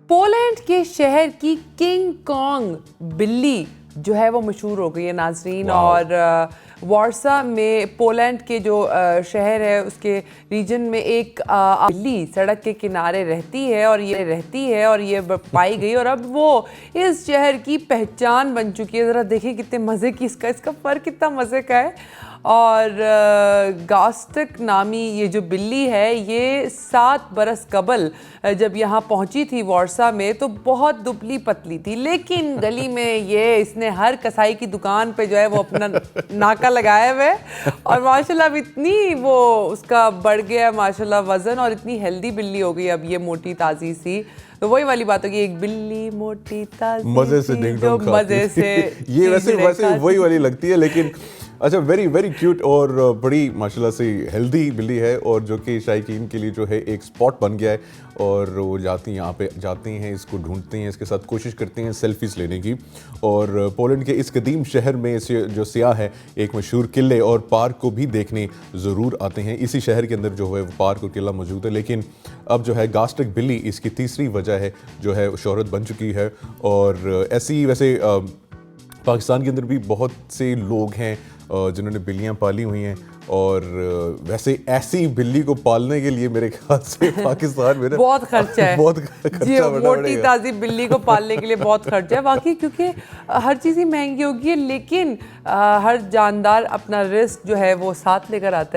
Poland के शहर की किंग कॉन्ग बिल्ली जो है वो मशहूर हो गई है नाजरीन। और वारसा में पोलैंड के जो शहर है उसके रीजन में एक बिल्ली सड़क के किनारे रहती है और ये पाई गई और अब वो इस शहर की पहचान बन चुकी है। ज़रा देखिए कितने मज़े की इसका फ़र्क कितना मज़े का है। और गास्टक नामी ये जो बिल्ली है ये 7 बरस कबल जब यहाँ पहुँची थी वारसा में तो बहुत दुबली पतली थी, लेकिन गली में ये इसने हर कसाई की दुकान पे जो है वो अपना नाका लगाया हुआ है और माशाल्लाह अब इतनी वो उसका बढ़ गया माशाल्लाह वज़न और इतनी हेल्दी बिल्ली हो गई अब ये मोटी ताज़ी सी। तो वही वाली बात होगी, एक बिल्ली मोटी ताज़ी मजे से जो मजे से ये वैसे वही वाली लगती है, लेकिन अच्छा वेरी वेरी क्यूट और बड़ी माशाल्लाह से हेल्दी बिल्ली है और जो कि शायकीन के लिए जो है एक स्पॉट बन गया है और वो यहाँ पे जाती हैं, इसको ढूंढती हैं, इसके साथ कोशिश करती हैं सेल्फीज लेने की। और पोलैंड के इस कदीम शहर में जो सियाह है एक मशहूर किले और पार्क को भी देखने ज़रूर आते हैं। इसी शहर के अंदर जो है वो पार्क और किला मौजूद है, लेकिन अब जो है गास्टक बिल्ली इसकी तीसरी वजह है जो है शोहरत बन चुकी है। और ऐसी वैसे पाकिस्तान के अंदर भी बहुत से लोग हैं जिन्होंने बिल्लियां पाली हुई हैं और वैसे ऐसी बिल्ली को पालने के लिए मेरे ख्याल से पाकिस्तान में बहुत खर्चा है, बहुत खर्चा मोटी ताज़ी बिल्ली को पालने के लिए बहुत खर्चा है वाकई, क्योंकि हर चीज़ ही महंगी होगी है, लेकिन हर जानदार अपना रिस्क जो है वो साथ लेकर आता है।